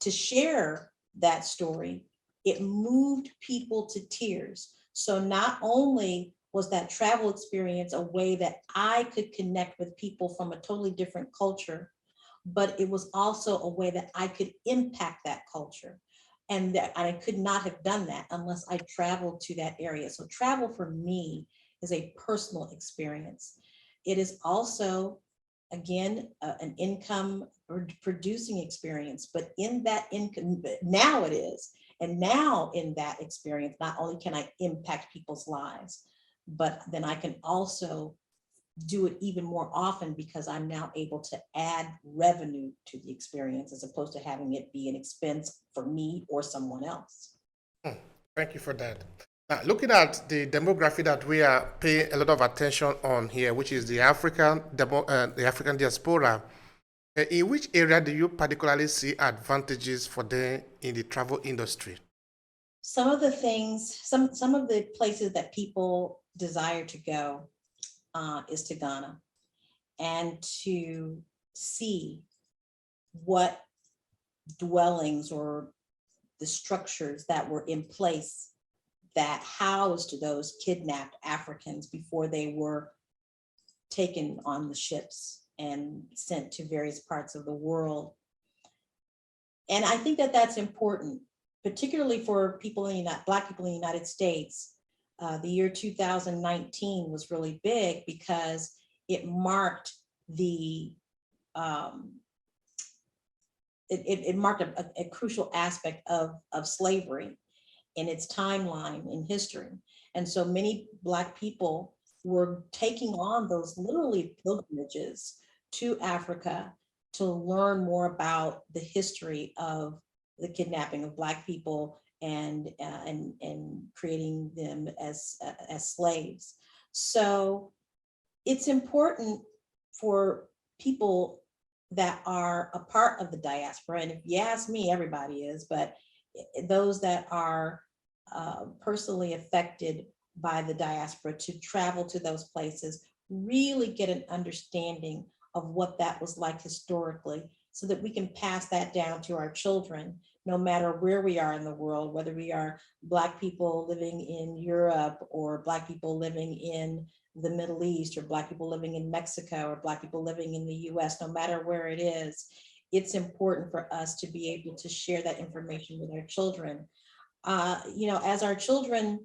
to share that story, it moved people to tears. So not only was that travel experience a way that I could connect with people from a totally different culture, but it was also a way that I could impact that culture. And that I could not have done that unless I traveled to that area. So travel for me is a personal experience. It is also, again, an income producing experience, but in that income, now it is. And now in that experience, not only can I impact people's lives, but then I can also do it even more often, because I'm now able to add revenue to the experience, as opposed to having it be an expense for me or someone else. Thank you for that. Now, looking at the demography that we are paying a lot of attention on here, which is the African diaspora, in which area do you particularly see advantages for them in the travel industry? Some of the things, some of the places that people desire to go is to Ghana, and to see what dwellings or the structures that were in place that housed those kidnapped Africans before they were taken on the ships and sent to various parts of the world. And I think that that's important, particularly for people in Black people in the United States. The year 2019 was really big because it marked the it marked a crucial aspect of slavery in its timeline in history. And so many Black people were taking on those literally pilgrimages to Africa to learn more about the history of the kidnapping of Black people and creating them as slaves. So it's important for people that are a part of the diaspora, and if you ask me, everybody is, but those that are personally affected by the diaspora, to travel to those places, really get an understanding of what that was like historically, so that we can pass that down to our children, no matter where we are in the world, whether we are Black people living in Europe, or Black people living in the Middle East, or Black people living in Mexico, or Black people living in the US, no matter where it is. It's important for us to be able to share that information with our children. As our children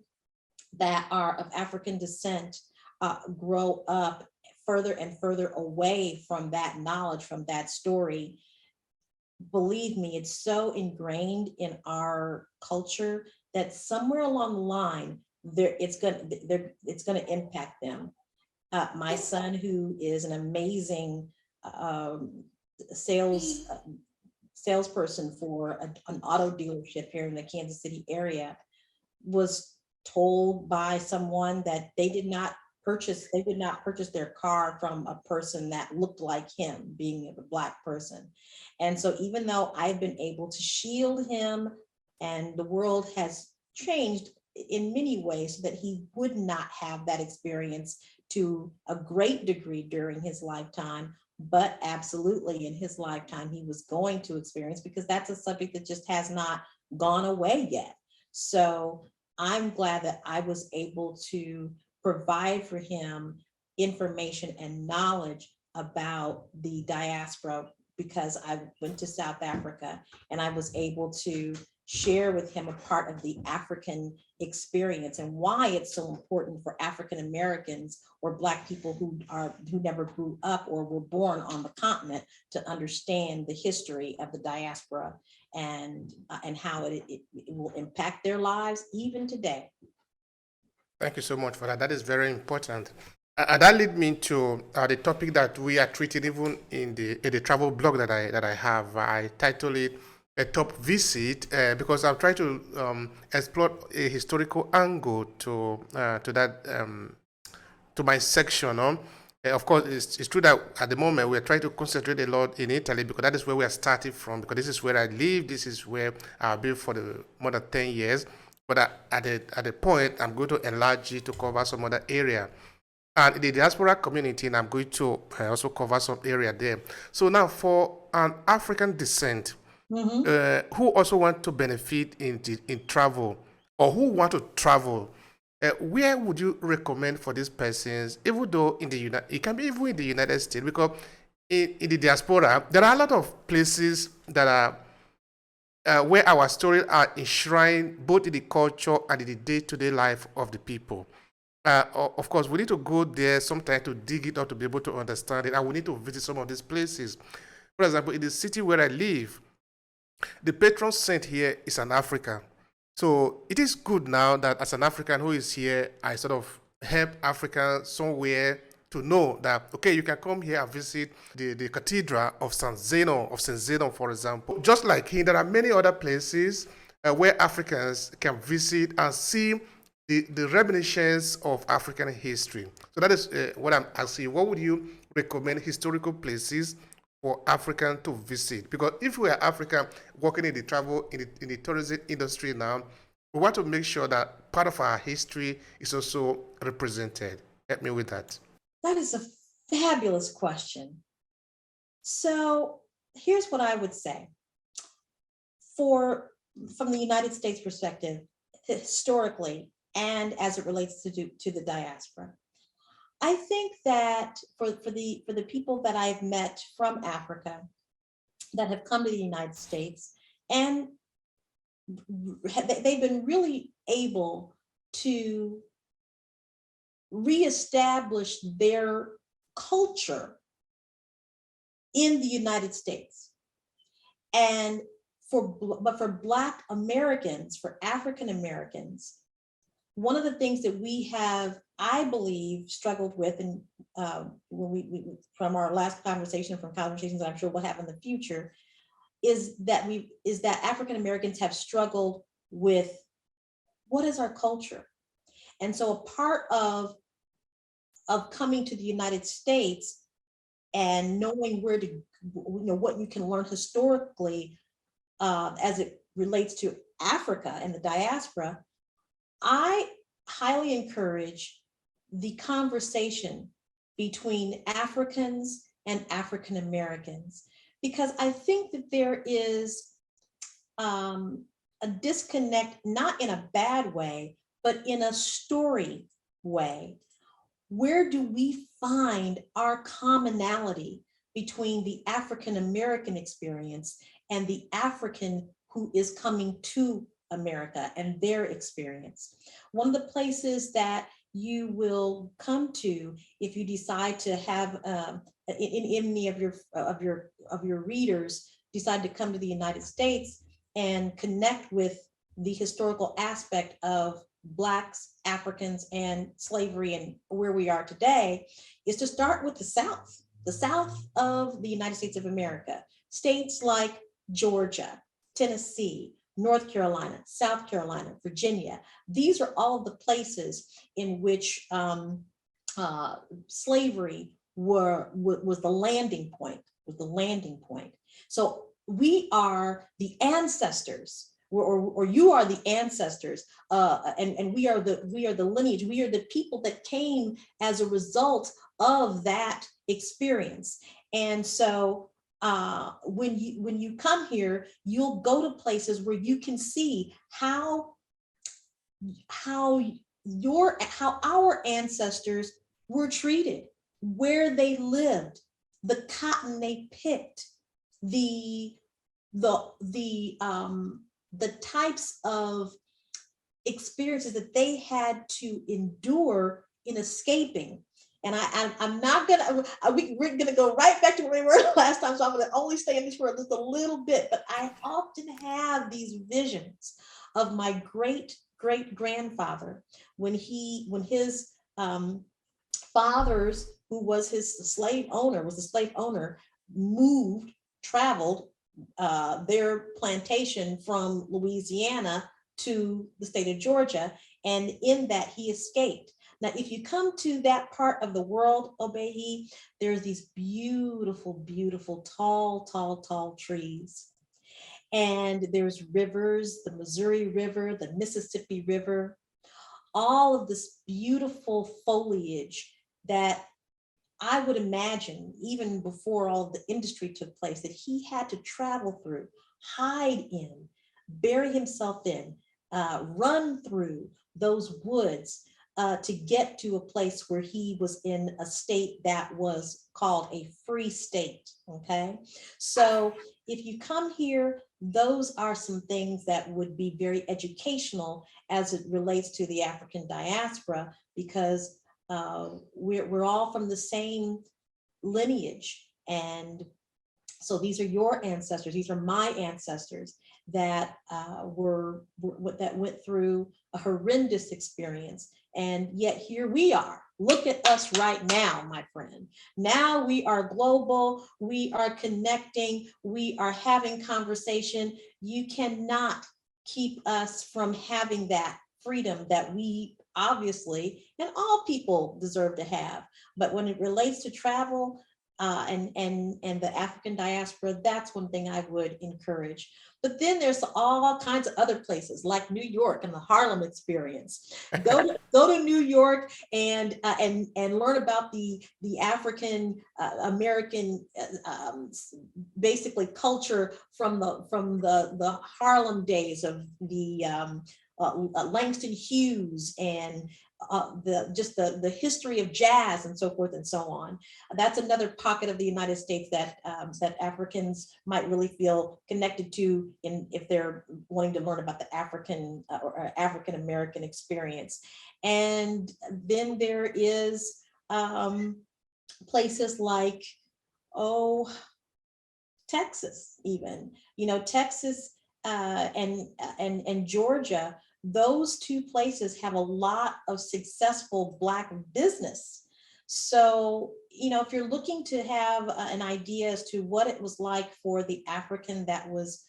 that are of African descent grow up further and further away from that knowledge, from that story, believe me, it's so ingrained in our culture that somewhere along the line, it's going to impact them. My son, who is an amazing salesperson for an auto dealership here in the Kansas City area, was told by someone that they would not purchase their car from a person that looked like him, being a Black person. And so even though I've been able to shield him, and the world has changed in many ways so that he would not have that experience to a great degree during his lifetime, but absolutely in his lifetime he was going to experience, because that's a subject that just has not gone away yet. So I'm glad that I was able to provide for him information and knowledge about the diaspora, because I went to South Africa and I was able to share with him a part of the African experience, and why it's so important for African Americans or Black people who never grew up or were born on the continent to understand the history of the diaspora, and how it will impact their lives even today. Thank you so much for that. That is very important. And that leads me to the topic that we are treating even in the travel blog that I have. I title it a top visit because I'm trying to explore a historical angle to that to my section. Of course, it's true that at the moment we're trying to concentrate a lot in Italy, because that is where we are starting from, because this is where I live, this is where I've been for the more than 10 years. But at the point, I'm going to enlarge it to cover some other area. And in the diaspora community, and I'm going to also cover some area there. So now, for an African descent, who also want to benefit in travel, or who want to travel, where would you recommend for these persons? Even though it can be even in the United States, because in the diaspora, there are a lot of places that are where our stories are enshrined, both in the culture and in the day-to-day life of the people. Of course, we need to go there sometime to dig it out to be able to understand it, and we need to visit some of these places. For example, in the city where I live, the patron saint here is an African. So it is good now that as an African who is here, I sort of help Africans somewhere to know that, okay, you can come here and visit the cathedral of St. Zeno, for example. Just like him, there are many other places where Africans can visit and see the reminiscence of African history. So that is what I'm asking. What would you recommend historical places for African to visit? Because if we are African working in the travel, in the tourism industry now, we want to make sure that part of our history is also represented. Help me with that. That is a fabulous question. So here's what I would say. From the United States perspective, historically, and as it relates to the diaspora, I think that for the people that I've met from Africa that have come to the United States, And they've been really able to reestablish their culture in the United States. And for Black Americans, for African Americans, one of the things that we have, I believe, struggled with, and when we from our last conversation, from conversations that I'm sure we'll have in the future, is that African Americans have struggled with what is our culture. And so a part of coming to the United States and knowing where to, what you can learn historically as it relates to Africa and the diaspora, I highly encourage the conversation between Africans and African Americans, because I think that there is a disconnect, not in a bad way, but in a story way. Where do we find our commonality between the African American experience and the African who is coming to America and their experience? One of the places that you will come to if you decide to have any of your readers decide to come to the United States and connect with the historical aspect of Blacks, Africans, and slavery and where we are today, is to start with the South of the United States of America. States like Georgia, Tennessee, North Carolina, South Carolina, Virginia. These are all of the places in which slavery was the landing point. So we are the ancestors, or you are the ancestors, and we are the lineage. We are the people that came as a result of that experience. And so when you come here, you'll go to places where you can see how our ancestors were treated, where they lived, the cotton they picked, the types of experiences that they had to endure in escaping. And I'm not gonna, we're gonna go right back to where we were last time, so I'm gonna only stay in this for just a little bit, but I often have these visions of my great-great-grandfather when his fathers, who was the slave owner, traveled their plantation from Louisiana to the state of Georgia, and in that he escaped. Now, if you come to that part of the world, Obehi, there's these beautiful, beautiful, tall trees. And there's rivers, the Missouri River, the Mississippi River, all of this beautiful foliage that I would imagine, even before all of the industry took place, that he had to travel through, hide in, bury himself in, run through those woods to get to a place where he was in a state that was called a free state, okay? So if you come here, those are some things that would be very educational as it relates to the African diaspora, because we're all from the same lineage. And so these are your ancestors, these are my ancestors that that went through a horrendous experience. And yet here we are. Look at us right now, my friend. Now we are global, we are connecting, we are having conversation. You cannot keep us from having that freedom that we obviously, and all people deserve to have. But when it relates to travel and the African diaspora, that's one thing I would encourage. But then there's all kinds of other places like New York and the Harlem experience. Go to New York and learn about the African American basically culture from the Harlem days of the Langston Hughes and the history of jazz and so forth and so on. That's another pocket of the United States that that Africans might really feel connected to if they're wanting to learn about the African or African American experience. And then there is places like, oh, Texas, even, Texas and Georgia. Those two places have a lot of successful Black business. So, if you're looking to have an idea as to what it was like for the African that was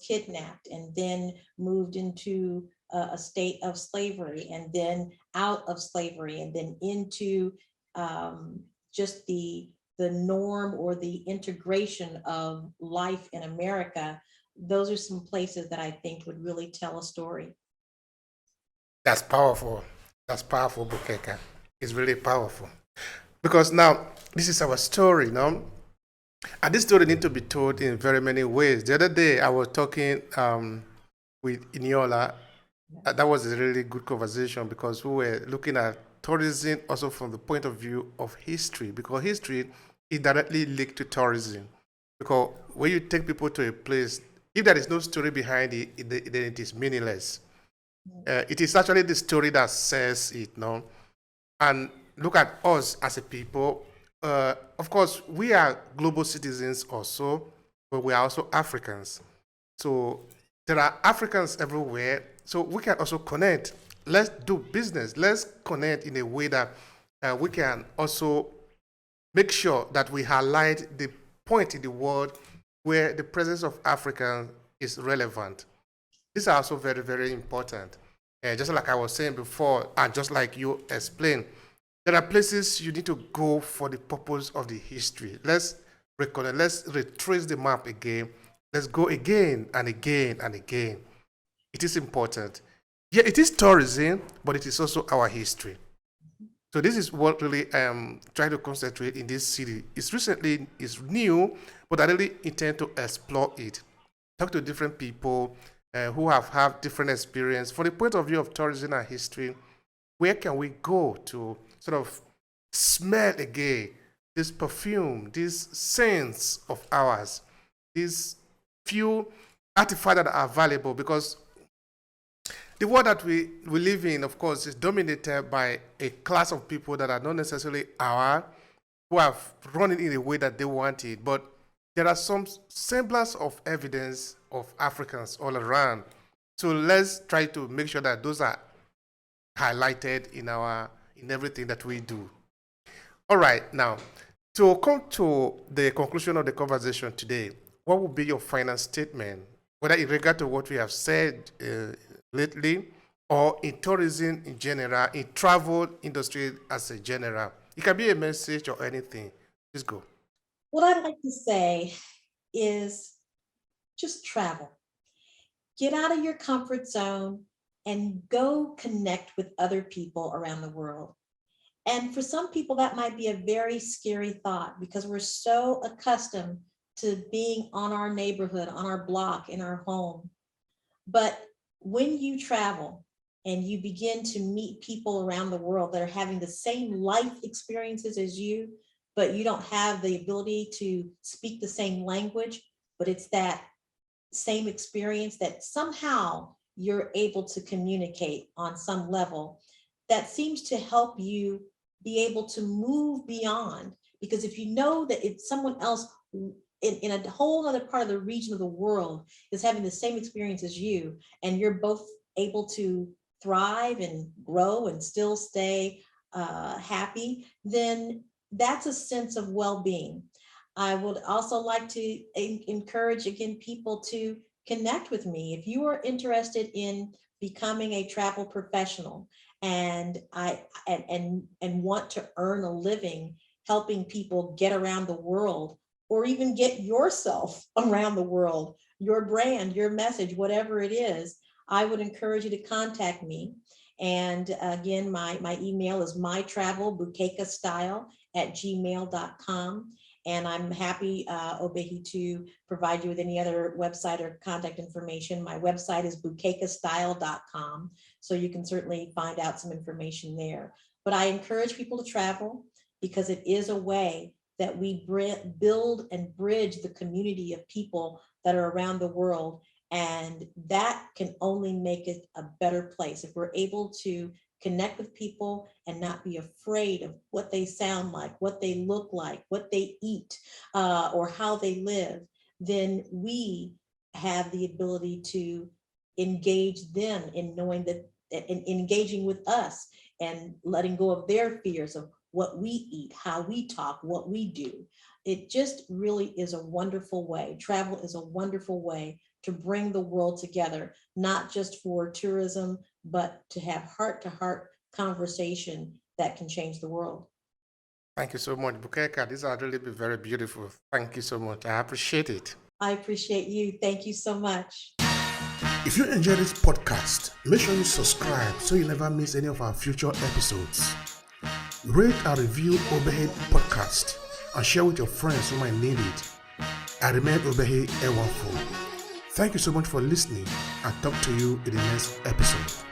kidnapped and then moved into a state of slavery and then out of slavery and then into just the norm or the integration of life in America, those are some places that I think would really tell a story. That's powerful. That's powerful, Bukeka. It's really powerful. Because now, this is our story, no? And this story needs to be told in very many ways. The other day, I was talking with Inyola. That was a really good conversation because we were looking at tourism also from the point of view of history, because history is directly linked to tourism. Because when you take people to a place, if there is no story behind it, then it is meaningless. It is actually the story that says it, no? And look at us as a people. Of course, we are global citizens also, but we are also Africans. So there are Africans everywhere. So we can also connect. Let's do business. Let's connect in a way that we can also make sure that we highlight the point in the world where the presence of Africans is relevant. These are also very, very important. Just like I was saying before, and just like you explained, there are places you need to go for the purpose of the history. Let's reconnect, let's retrace the map again. Let's go again and again and again. It is important. Yeah, it is tourism, but it is also our history. So this is what really trying to concentrate in this city. It's new, but I really intend to explore it. Talk to different people who have had different experience. From the point of view of tourism and history, where can we go to sort of smell again this perfume, this sense of ours, these few artifacts that are valuable? Because the world that we live in, of course, is dominated by a class of people that are not necessarily our, who have run it in a way that they want it. But there are some semblance of evidence of Africans all around. So let's try to make sure that those are highlighted in everything that we do. All right, now, to come to the conclusion of the conversation today, what would be your final statement, whether in regard to what we have said lately, or in tourism in general, in travel industry as a general? It can be a message or anything. Please go. What I'd like to say is just travel. Get out of your comfort zone and go connect with other people around the world. And for some people, that might be a very scary thought because we're so accustomed to being on our neighborhood, on our block, in our home. But when you travel and you begin to meet people around the world that are having the same life experiences as you, but you don't have the ability to speak the same language, but it's that same experience that somehow you're able to communicate on some level, that seems to help you be able to move beyond. Because if you know that it's someone else in a whole other part of the region of the world is having the same experience as you, and you're both able to thrive and grow and still stay happy, then that's a sense of well-being. I would also like to encourage again people to connect with me. If you are interested in becoming a travel professional and want to earn a living helping people get around the world, or even get yourself around the world, your brand, your message, whatever it is, I would encourage you to contact me. And again, my email is mytravelbukekastyle@gmail.com. And I'm happy, Obehi, to provide you with any other website or contact information. My website is bukekastyle.com. So you can certainly find out some information there. But I encourage people to travel because it is a way that we build and bridge the community of people that are around the world. And that can only make it a better place. If we're able to connect with people and not be afraid of what they sound like, what they look like, what they eat, or how they live, then we have the ability to engage them in knowing that, in engaging with us and letting go of their fears of what we eat, how we talk, what we do. It just really is a wonderful way. Travel is a wonderful way to bring the world together, not just for tourism, but to have heart-to-heart conversation that can change the world. Thank you so much, Bukeka. These are really very beautiful. Thank you so much. I appreciate it. I appreciate you. Thank you so much. If you enjoy this podcast, make sure you subscribe so you never miss any of our future episodes. Rate and review Obehi podcast and share with your friends who might need it. I remain Obehi Ewafo. Thank you so much for listening and talk to you in the next episode.